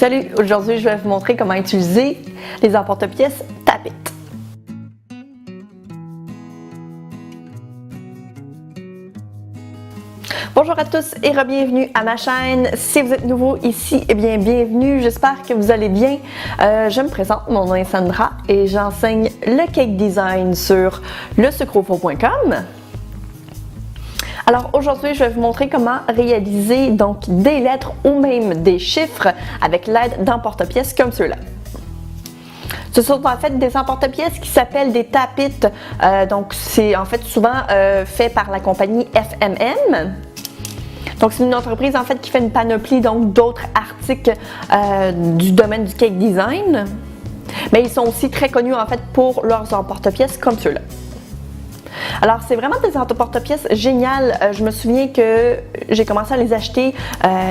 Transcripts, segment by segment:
Salut! Aujourd'hui, je vais vous montrer comment utiliser les emporte-pièces Tapit. Bonjour à tous et re-bienvenue à ma chaîne. Si vous êtes nouveau ici, eh bien bienvenue. J'espère que vous allez bien. Je me présente, mon nom est Sandra et j'enseigne le cake design sur lesucreaufaux.com. Alors aujourd'hui, je vais vous montrer comment réaliser donc des lettres ou même des chiffres avec l'aide d'emporte-pièces comme ceux-là. Ce sont en fait des emporte-pièces qui s'appellent des Tapit. Donc c'est en fait souvent fait par la compagnie FMM. Donc c'est une entreprise en fait qui fait une panoplie donc d'autres articles du domaine du cake design. Mais ils sont aussi très connus en fait pour leurs emporte-pièces comme ceux-là. Alors, c'est vraiment des emporte-pièces géniales. Je me souviens que j'ai commencé à les acheter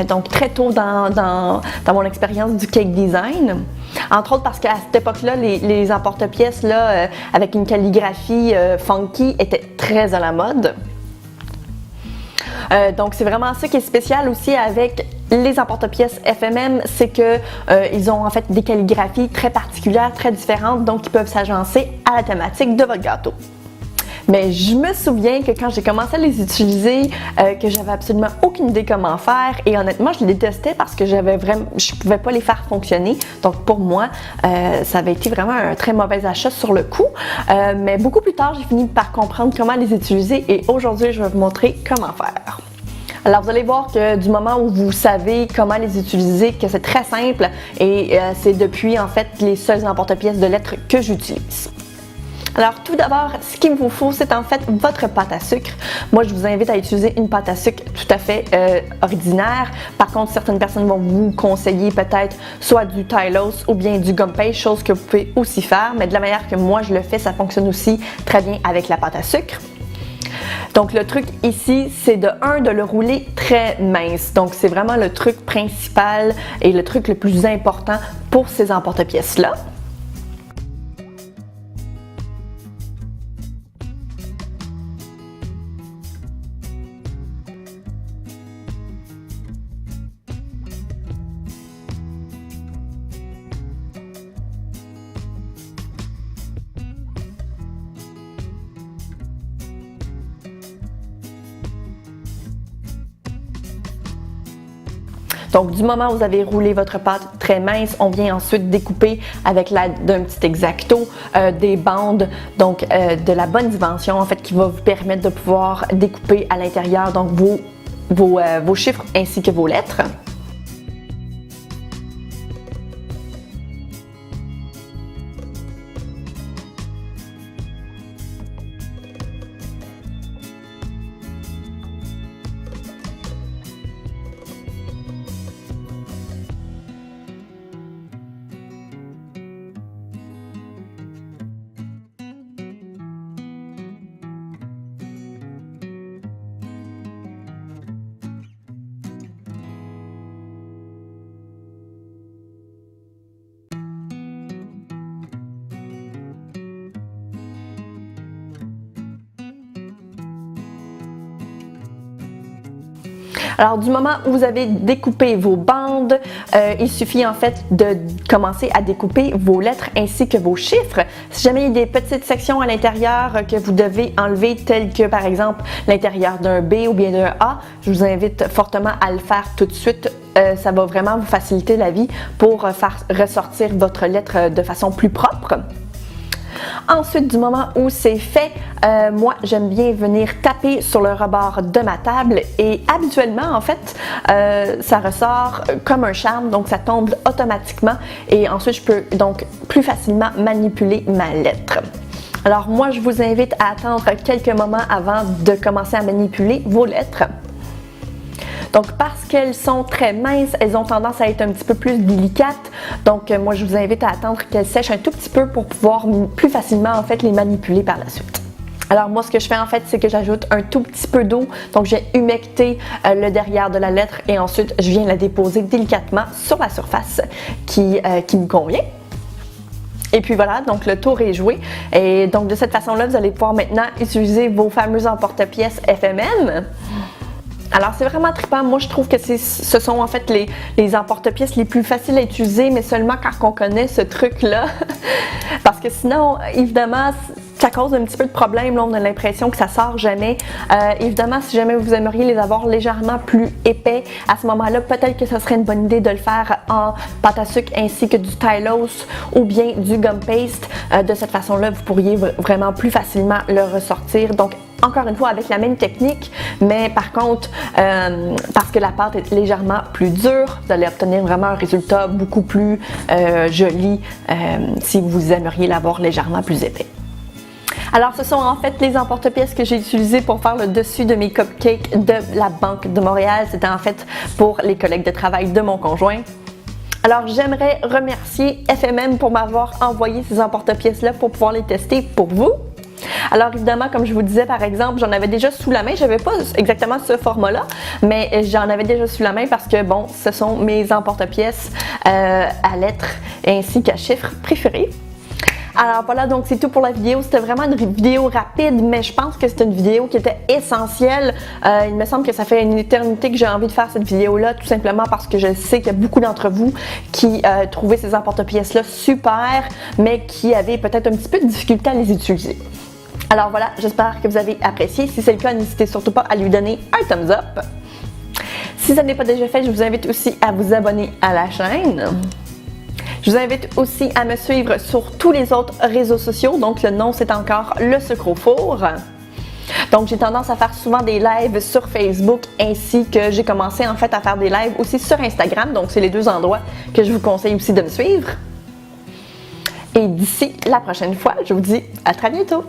donc très tôt dans mon expérience du cake design. Entre autres parce qu'à cette époque-là, les emporte-pièces là, avec une calligraphie funky étaient très à la mode. Donc, c'est vraiment ça qui est spécial aussi avec les emporte-pièces FMM, c'est que ils ont en fait des calligraphies très particulières, très différentes, donc qui peuvent s'agencer à la thématique de votre gâteau. Mais je me souviens que quand j'ai commencé à les utiliser, que j'avais absolument aucune idée comment faire et honnêtement, je les détestais parce que je pouvais pas les faire fonctionner. Donc pour moi, ça avait été vraiment un très mauvais achat sur le coup. Mais beaucoup plus tard, j'ai fini par comprendre comment les utiliser et aujourd'hui, je vais vous montrer comment faire. Alors vous allez voir que du moment où vous savez comment les utiliser, que c'est très simple et c'est depuis en fait les seuls emporte-pièces de lettres que j'utilise. Alors tout d'abord, ce qu'il vous faut, c'est en fait votre pâte à sucre. Moi, je vous invite à utiliser une pâte à sucre tout à fait ordinaire. Par contre, certaines personnes vont vous conseiller peut-être soit du Tylose ou bien du gum paste, chose que vous pouvez aussi faire. Mais de la manière que moi je le fais, ça fonctionne aussi très bien avec la pâte à sucre. Donc le truc ici, c'est de le rouler très mince. Donc c'est vraiment le truc principal et le truc le plus important pour ces emporte-pièces-là. Donc, du moment où vous avez roulé votre pâte très mince, on vient ensuite découper avec l'aide d'un petit X-Acto des bandes, donc de la bonne dimension en fait qui va vous permettre de pouvoir découper à l'intérieur donc vos chiffres ainsi que vos lettres. Alors du moment où vous avez découpé vos bandes, il suffit en fait de commencer à découper vos lettres ainsi que vos chiffres. Si jamais il y a des petites sections à l'intérieur que vous devez enlever, telles que par exemple l'intérieur d'un B ou bien d'un A, je vous invite fortement à le faire tout de suite. Ça va vraiment vous faciliter la vie pour faire ressortir votre lettre de façon plus propre. Ensuite, du moment où c'est fait, moi j'aime bien venir taper sur le rebord de ma table et habituellement en fait ça ressort comme un charme, donc ça tombe automatiquement et ensuite je peux donc plus facilement manipuler ma lettre. Alors moi je vous invite à attendre quelques moments avant de commencer à manipuler vos lettres. Donc parce qu'elles sont très minces, elles ont tendance à être un petit peu plus délicates. Donc moi je vous invite à attendre qu'elles sèchent un tout petit peu pour pouvoir plus facilement en fait les manipuler par la suite. Alors moi ce que je fais en fait c'est que j'ajoute un tout petit peu d'eau, donc j'ai humecté le derrière de la lettre et ensuite je viens la déposer délicatement sur la surface qui me convient. Et puis voilà, donc le tour est joué. Et donc de cette façon-là, vous allez pouvoir maintenant utiliser vos fameux emporte-pièces FMM. Alors, c'est vraiment trippant. Moi, je trouve que ce sont en fait les emporte-pièces les plus faciles à utiliser, mais seulement quand on connaît ce truc-là. Parce que sinon, évidemment, ça cause un petit peu de problème. Là, on a l'impression que ça sort jamais. Évidemment, si jamais vous aimeriez les avoir légèrement plus épais, à ce moment-là, peut-être que ce serait une bonne idée de le faire en pâte à sucre ainsi que du Tylose ou bien du gum paste. De cette façon-là, vous pourriez vraiment plus facilement le ressortir. Donc, encore une fois, avec la même technique, mais par contre, parce que la pâte est légèrement plus dure, vous allez obtenir vraiment un résultat beaucoup plus joli si vous aimeriez l'avoir légèrement plus épais. Alors, ce sont en fait les emporte-pièces que j'ai utilisés pour faire le dessus de mes cupcakes de la Banque de Montréal. C'était en fait pour les collègues de travail de mon conjoint. Alors, j'aimerais remercier FMM pour m'avoir envoyé ces emporte-pièces-là pour pouvoir les tester pour vous. Alors évidemment, comme je vous disais, par exemple, j'en avais déjà sous la main. Je n'avais pas exactement ce format-là, mais j'en avais déjà sous la main parce que, bon, ce sont mes emporte-pièces à lettres ainsi qu'à chiffres préférés. Alors voilà, donc c'est tout pour la vidéo. C'était vraiment une vidéo rapide, mais je pense que c'est une vidéo qui était essentielle. Il me semble que ça fait une éternité que j'ai envie de faire cette vidéo-là, tout simplement parce que je sais qu'il y a beaucoup d'entre vous qui trouvaient ces emporte-pièces-là super, mais qui avaient peut-être un petit peu de difficulté à les utiliser. Alors voilà, j'espère que vous avez apprécié. Si c'est le cas, n'hésitez surtout pas à lui donner un thumbs up. Si ça n'est pas déjà fait, je vous invite aussi à vous abonner à la chaîne. Je vous invite aussi à me suivre sur tous les autres réseaux sociaux. Donc le nom, c'est encore Le Sucre au Four. Donc j'ai tendance à faire souvent des lives sur Facebook ainsi que j'ai commencé en fait à faire des lives aussi sur Instagram. Donc c'est les deux endroits que je vous conseille aussi de me suivre. Et d'ici la prochaine fois, je vous dis à très bientôt!